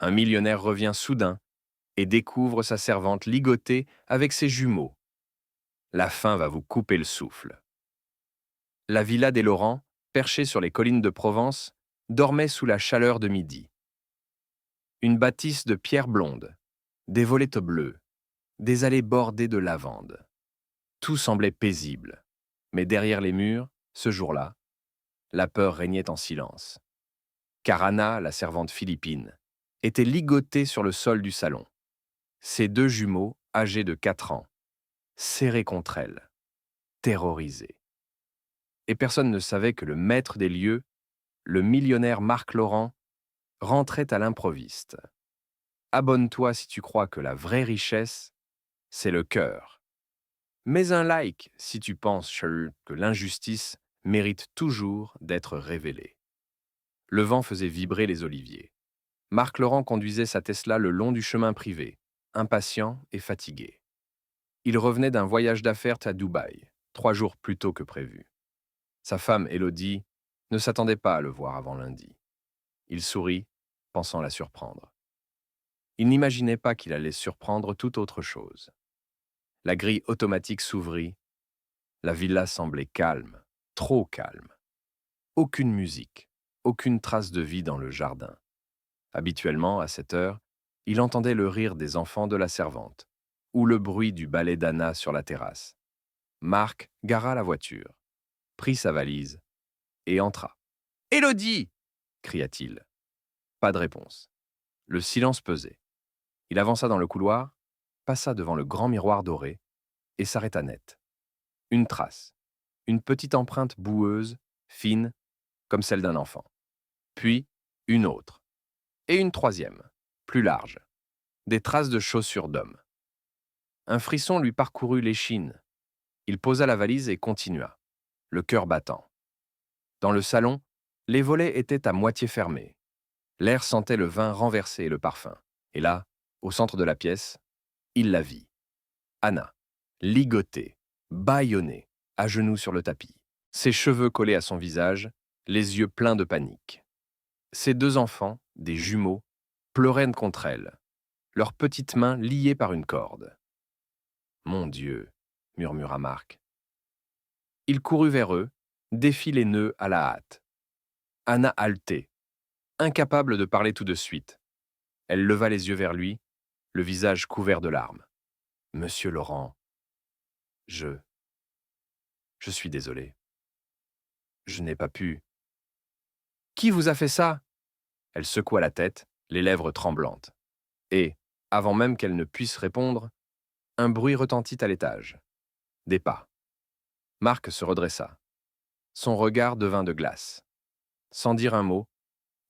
Un millionnaire revient soudain et découvre sa servante ligotée avec ses jumeaux. La faim va vous couper le souffle. La villa des Laurent, perchée sur les collines de Provence, dormait sous la chaleur de midi. Une bâtisse de pierre blonde, des volets bleus, des allées bordées de lavande. Tout semblait paisible. Mais derrière les murs, ce jour-là, la peur régnait en silence. Car Anna, la servante philippine, était ligotée sur le sol du salon. Ses deux jumeaux, âgés de 4 ans, serrés contre elle, terrorisés. Et personne ne savait que le maître des lieux, le millionnaire Marc Laurent, rentrait à l'improviste. Abonne-toi si tu crois que la vraie richesse, c'est le cœur. Mets un like si tu penses que l'injustice mérite toujours d'être révélée. Le vent faisait vibrer les oliviers. Marc Laurent conduisait sa Tesla le long du chemin privé, impatient et fatigué. Il revenait d'un voyage d'affaires à Dubaï, 3 jours plus tôt que prévu. Sa femme, Élodie, ne s'attendait pas à le voir avant lundi. Il sourit, pensant la surprendre. Il n'imaginait pas qu'il allait surprendre toute autre chose. La grille automatique s'ouvrit. La villa semblait calme, trop calme. Aucune musique, aucune trace de vie dans le jardin. Habituellement, à cette heure, il entendait le rire des enfants de la servante ou le bruit du ballet d'Anna sur la terrasse. Marc gara la voiture, prit sa valise et entra. « Élodie !» cria-t-il. Pas de réponse. Le silence pesait. Il avança dans le couloir, passa devant le grand miroir doré et s'arrêta net. Une trace, une petite empreinte boueuse, fine, comme celle d'un enfant. Puis, une autre. Et une troisième, plus large. Des traces de chaussures d'homme. Un frisson lui parcourut l'échine. Il posa la valise et continua, le cœur battant. Dans le salon, les volets étaient à moitié fermés. L'air sentait le vin renversé et le parfum. Et là, au centre de la pièce, il la vit. Anna, ligotée, bâillonnée, à genoux sur le tapis. Ses cheveux collés à son visage, les yeux pleins de panique. Ses deux enfants, des jumeaux, pleuraient contre elle, leurs petites mains liées par une corde. « Mon Dieu !» murmura Marc. Il courut vers eux, défit les nœuds à la hâte. Anna haletait, incapable de parler tout de suite. Elle leva les yeux vers lui, le visage couvert de larmes. « Monsieur Laurent, je suis désolé. Je n'ai pas pu. »« Qui vous a fait ça ?» Elle secoua la tête, les lèvres tremblantes. Et, avant même qu'elle ne puisse répondre, un bruit retentit à l'étage. Des pas. Marc se redressa. Son regard devint de glace. Sans dire un mot,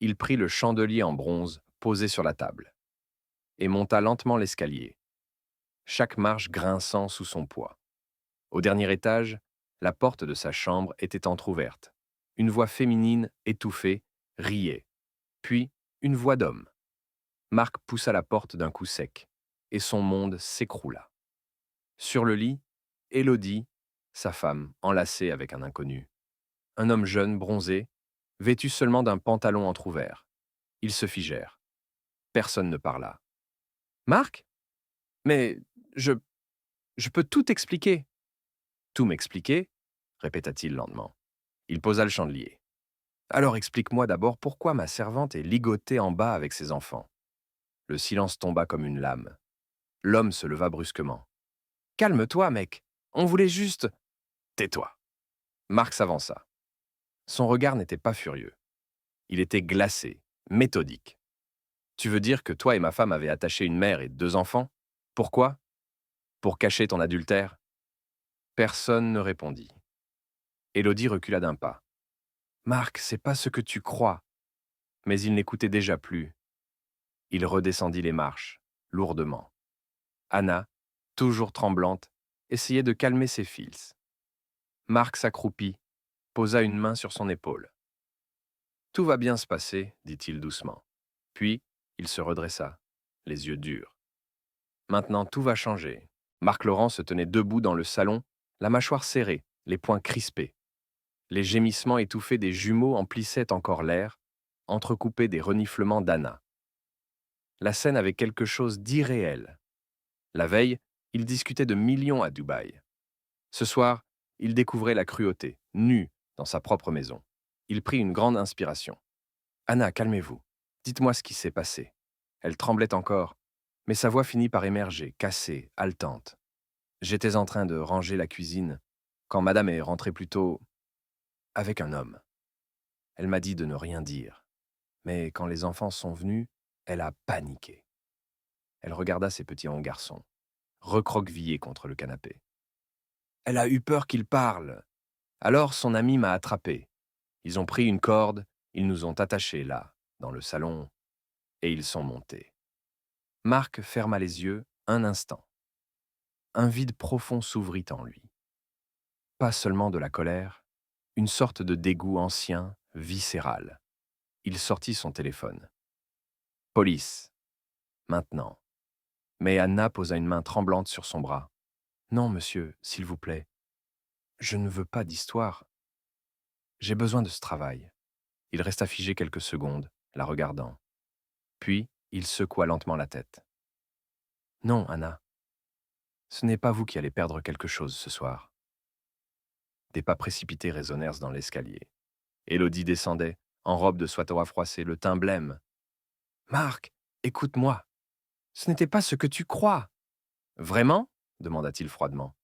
il prit le chandelier en bronze posé sur la table et monta lentement l'escalier, chaque marche grinçant sous son poids. Au dernier étage, la porte de sa chambre était entr'ouverte. Une voix féminine, étouffée, riait. Puis, une voix d'homme. Marc poussa la porte d'un coup sec, et son monde s'écroula. Sur le lit, Élodie, sa femme, enlacée avec un inconnu. Un homme jeune, bronzé, vêtu seulement d'un pantalon entr'ouvert. Ils se figèrent. Personne ne parla. « Marc ? Mais je peux tout expliquer. »« Tout m'expliquer ?» répéta-t-il lentement. Il posa le chandelier. « Alors explique-moi d'abord pourquoi ma servante est ligotée en bas avec ses enfants. » Le silence tomba comme une lame. L'homme se leva brusquement. « Calme-toi, mec. On voulait juste... »« Tais-toi. » Marc s'avança. Son regard n'était pas furieux. Il était glacé, méthodique. « Tu veux dire que toi et ma femme avez attaché une mère et 2 enfants? Pourquoi? Pour cacher ton adultère ?» Personne ne répondit. Élodie recula d'un pas. « Marc, c'est pas ce que tu crois. » Mais il n'écoutait déjà plus. Il redescendit les marches, lourdement. Anna, toujours tremblante, essayait de calmer ses fils. Marc s'accroupit, posa une main sur son épaule. « Tout va bien se passer, » dit-il doucement. Puis, il se redressa, les yeux durs. « Maintenant, tout va changer. » Marc Laurent se tenait debout dans le salon, la mâchoire serrée, les poings crispés. Les gémissements étouffés des jumeaux emplissaient encore l'air, entrecoupés des reniflements d'Anna. La scène avait quelque chose d'irréel. La veille, il discutait de millions à Dubaï. Ce soir, il découvrait la cruauté, nu, dans sa propre maison. Il prit une grande inspiration. Anna, calmez-vous. Dites-moi ce qui s'est passé. Elle tremblait encore, mais sa voix finit par émerger, cassée, haletante. J'étais en train de ranger la cuisine quand madame est rentrée plus tôt avec un homme. Elle m'a dit de ne rien dire. Mais quand les enfants sont venus, elle a paniqué. Elle regarda ses petits garçons, recroquevillés contre le canapé. Elle a eu peur qu'il parle. Alors son ami m'a attrapé. Ils ont pris une corde, ils nous ont attachés là, dans le salon, et ils sont montés. Marc ferma les yeux un instant. Un vide profond s'ouvrit en lui. Pas seulement de la colère, une sorte de dégoût ancien, viscéral. Il sortit son téléphone. Police. Maintenant. Mais Anna posa une main tremblante sur son bras. Non, monsieur, s'il vous plaît. Je ne veux pas d'histoire. J'ai besoin de ce travail. Il resta figé quelques secondes, la regardant. Puis, il secoua lentement la tête. Non, Anna. Ce n'est pas vous qui allez perdre quelque chose ce soir. Des pas précipités résonnèrent dans l'escalier. Élodie descendait, en robe de soie froissée, le teint blême. Marc, écoute-moi. Ce n'était pas ce que tu crois. Vraiment? Demanda-t-il froidement.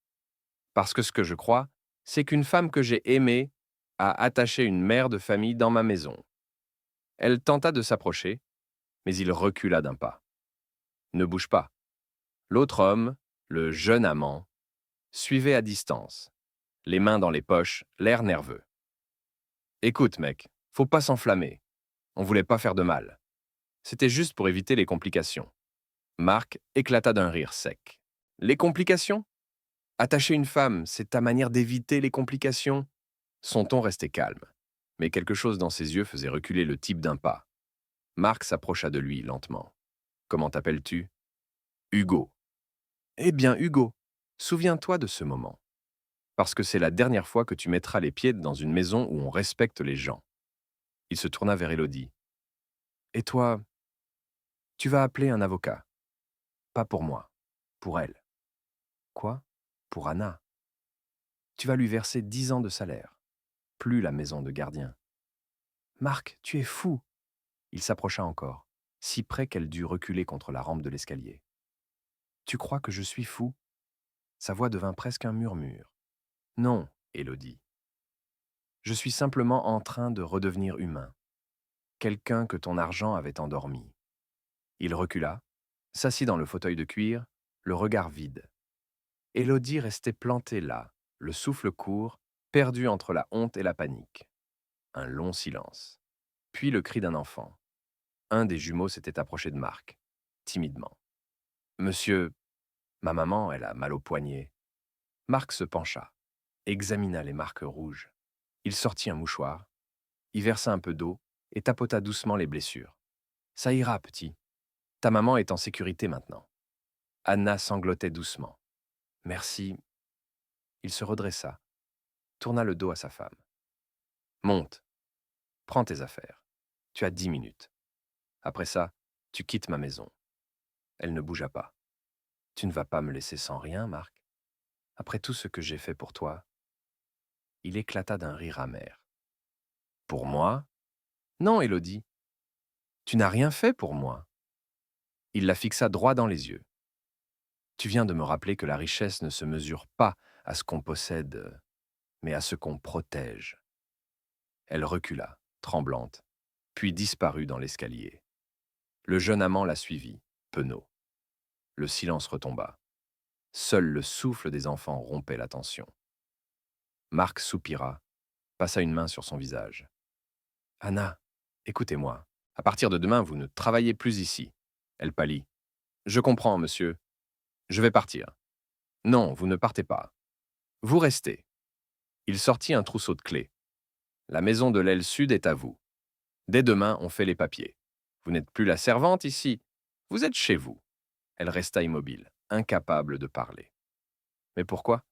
Parce que ce que je crois, c'est qu'une femme que j'ai aimée a attaché une mère de famille dans ma maison. Elle tenta de s'approcher, mais il recula d'un pas. Ne bouge pas. L'autre homme, le jeune amant, suivait à distance, les mains dans les poches, l'air nerveux. Écoute, mec, faut pas s'enflammer. On voulait pas faire de mal. C'était juste pour éviter les complications. Marc éclata d'un rire sec. Les complications? Attacher une femme, c'est ta manière d'éviter les complications? Son ton restait calme, mais quelque chose dans ses yeux faisait reculer le type d'un pas. Marc s'approcha de lui lentement. Comment t'appelles-tu? Hugo. Eh bien, Hugo, souviens-toi de ce moment. Parce que c'est la dernière fois que tu mettras les pieds dans une maison où on respecte les gens. Il se tourna vers Élodie. Et toi, tu vas appeler un avocat. Pas pour moi, pour elle. Quoi? Pour Anna. Tu vas lui verser 10 ans de salaire. Plus la maison de gardien. Marc, tu es fou. Il s'approcha encore, si près qu'elle dut reculer contre la rampe de l'escalier. Tu crois que je suis fou? Sa voix devint presque un murmure. Non, Élodie. Je suis simplement en train de redevenir humain. Quelqu'un que ton argent avait endormi. Il recula, s'assit dans le fauteuil de cuir, le regard vide. Élodie restait plantée là, le souffle court, perdue entre la honte et la panique. Un long silence. Puis le cri d'un enfant. Un des jumeaux s'était approché de Marc, timidement. Monsieur, ma maman, elle a mal au poignet. Marc se pencha, examina les marques rouges. Il sortit un mouchoir, y versa un peu d'eau et tapota doucement les blessures. Ça ira, petit. Ta maman est en sécurité maintenant. Anna sanglotait doucement. Merci. Il se redressa, tourna le dos à sa femme. Monte, prends tes affaires. Tu as 10 minutes. Après ça, tu quittes ma maison. Elle ne bougea pas. Tu ne vas pas me laisser sans rien, Marc? Après tout ce que j'ai fait pour toi. Il éclata d'un rire amer. Pour moi? Non, Élodie. Tu n'as rien fait pour moi. Il la fixa droit dans les yeux. Tu viens de me rappeler que la richesse ne se mesure pas à ce qu'on possède, mais à ce qu'on protège. Elle recula, tremblante, puis disparut dans l'escalier. Le jeune amant la suivit, penaud. Le silence retomba. Seul le souffle des enfants rompait la tension. Marc soupira, passa une main sur son visage. Anna, écoutez-moi. À partir de demain, vous ne travaillez plus ici. Elle pâlit. Je comprends, monsieur. Je vais partir. Non, vous ne partez pas. Vous restez. Il sortit un trousseau de clés. La maison de l'aile sud est à vous. Dès demain, on fait les papiers. Vous n'êtes plus la servante ici. Vous êtes chez vous. Elle resta immobile, incapable de parler. Mais pourquoi?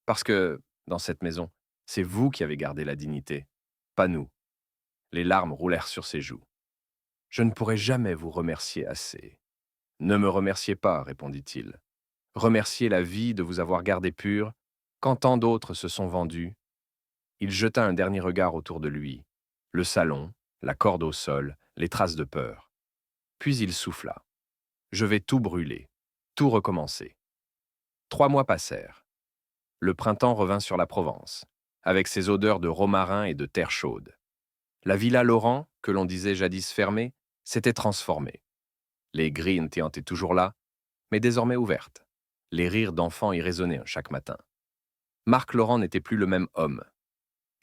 Parce que, dans cette maison, c'est vous qui avez gardé la dignité, pas nous. Les larmes roulèrent sur ses joues. Je ne pourrai jamais vous remercier assez. Ne me remerciez pas, répondit-il. Remerciez la vie de vous avoir gardé pure, quand tant d'autres se sont vendus. Il jeta un dernier regard autour de lui. Le salon, la corde au sol, les traces de peur. Puis il souffla. Je vais tout brûler, tout recommencer. 3 mois passèrent. Le printemps revint sur la Provence, avec ses odeurs de romarin et de terre chaude. La villa Laurent, que l'on disait jadis fermée, s'était transformée. Les grilles étaient toujours là, mais désormais ouvertes. Les rires d'enfants y résonnaient chaque matin. Marc Laurent n'était plus le même homme.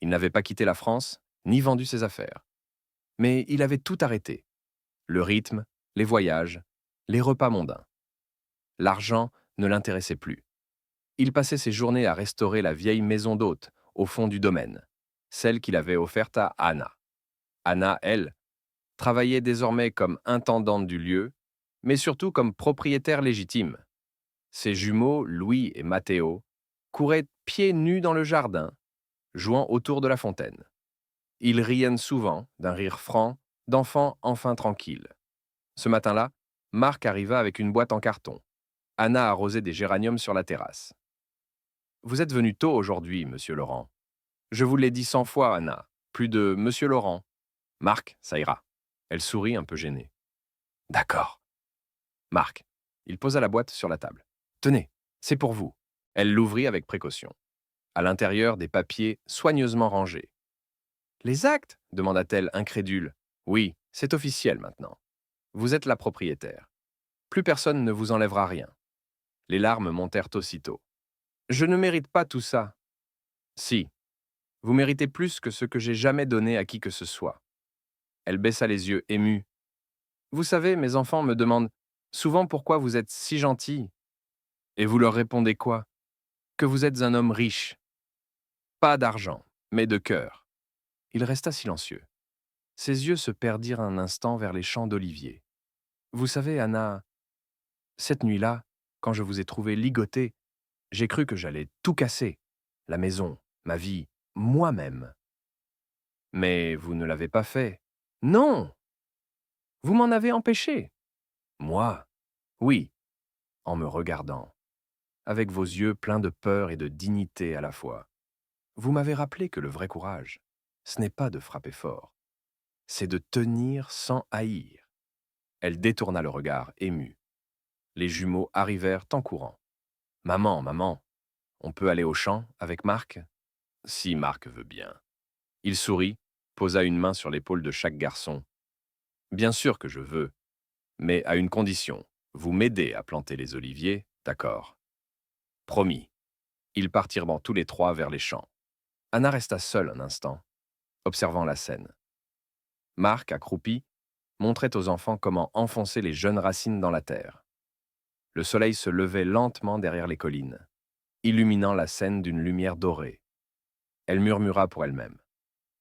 Il n'avait pas quitté la France, ni vendu ses affaires. Mais il avait tout arrêté. Le rythme, les voyages, les repas mondains. L'argent ne l'intéressait plus. Il passait ses journées à restaurer la vieille maison d'hôte au fond du domaine, celle qu'il avait offerte à Anna. Anna, elle, travaillait désormais comme intendante du lieu, mais surtout comme propriétaire légitime. Ses jumeaux, Louis et Matteo, couraient pieds nus dans le jardin, jouant autour de la fontaine. Ils riaient souvent, d'un rire franc, d'enfants enfin tranquilles. Ce matin-là, Marc arriva avec une boîte en carton. Anna arrosait des géraniums sur la terrasse. « Vous êtes venu tôt aujourd'hui, monsieur Laurent. Je vous l'ai dit 100 fois, Anna. Plus de monsieur Laurent. Marc, ça ira. » Elle sourit un peu gênée. « D'accord. » Marc. Il posa la boîte sur la table. « Tenez, c'est pour vous. » Elle l'ouvrit avec précaution. À l'intérieur, des papiers soigneusement rangés. « Les actes » demanda-t-elle, incrédule. « Oui, c'est officiel maintenant. Vous êtes la propriétaire. Plus personne ne vous enlèvera rien. » Les larmes montèrent aussitôt. « Je ne mérite pas tout ça. »« Si. Vous méritez plus que ce que j'ai jamais donné à qui que ce soit. » Elle baissa les yeux, émue. « Vous savez, mes enfants me demandent souvent pourquoi vous êtes si gentil. Et vous leur répondez quoi? Que vous êtes un homme riche. Pas d'argent, mais de cœur. » Il resta silencieux. Ses yeux se perdirent un instant vers les champs d'oliviers. « Vous savez, Anna, cette nuit-là, quand je vous ai trouvé ligoté, j'ai cru que j'allais tout casser. La maison, ma vie, moi-même. Mais vous ne l'avez pas fait. Non! Vous m'en avez empêché. Moi? Oui, en me regardant, avec vos yeux pleins de peur et de dignité à la fois. Vous m'avez rappelé que le vrai courage, ce n'est pas de frapper fort, c'est de tenir sans haïr. » Elle détourna le regard, émue. Les jumeaux arrivèrent en courant. « Maman, maman, on peut aller au champ avec Marc? » « Si Marc veut bien. » Il sourit, posa une main sur l'épaule de chaque garçon. « Bien sûr que je veux, mais à une condition. Vous m'aidez à planter les oliviers, d'accord? » Promis. Ils partirent tous les trois vers les champs. Anna resta seule un instant, observant la scène. Marc, accroupi, montrait aux enfants comment enfoncer les jeunes racines dans la terre. Le soleil se levait lentement derrière les collines, illuminant la scène d'une lumière dorée. Elle murmura pour elle-même.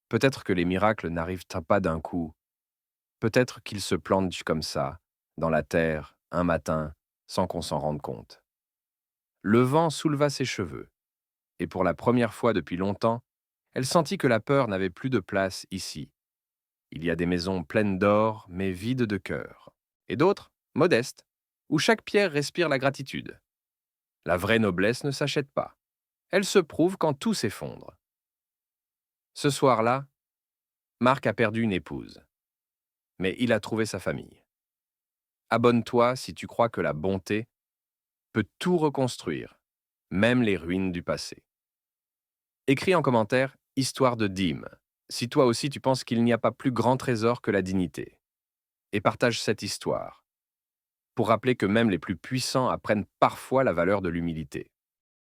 Peut-être que les miracles n'arrivent pas d'un coup. Peut-être qu'ils se plantent comme ça, dans la terre, un matin, sans qu'on s'en rende compte. Le vent souleva ses cheveux, et pour la première fois depuis longtemps, elle sentit que la peur n'avait plus de place ici. Il y a des maisons pleines d'or, mais vides de cœur, et d'autres, modestes, où chaque pierre respire la gratitude. La vraie noblesse ne s'achète pas. Elle se prouve quand tout s'effondre. Ce soir-là, Marc a perdu une épouse, mais il a trouvé sa famille. Abonne-toi si tu crois que la bonté peut tout reconstruire, même les ruines du passé. Écris en commentaire « Histoire de dîme » si toi aussi tu penses qu'il n'y a pas plus grand trésor que la dignité. Et partage cette histoire, pour rappeler que même les plus puissants apprennent parfois la valeur de l'humilité.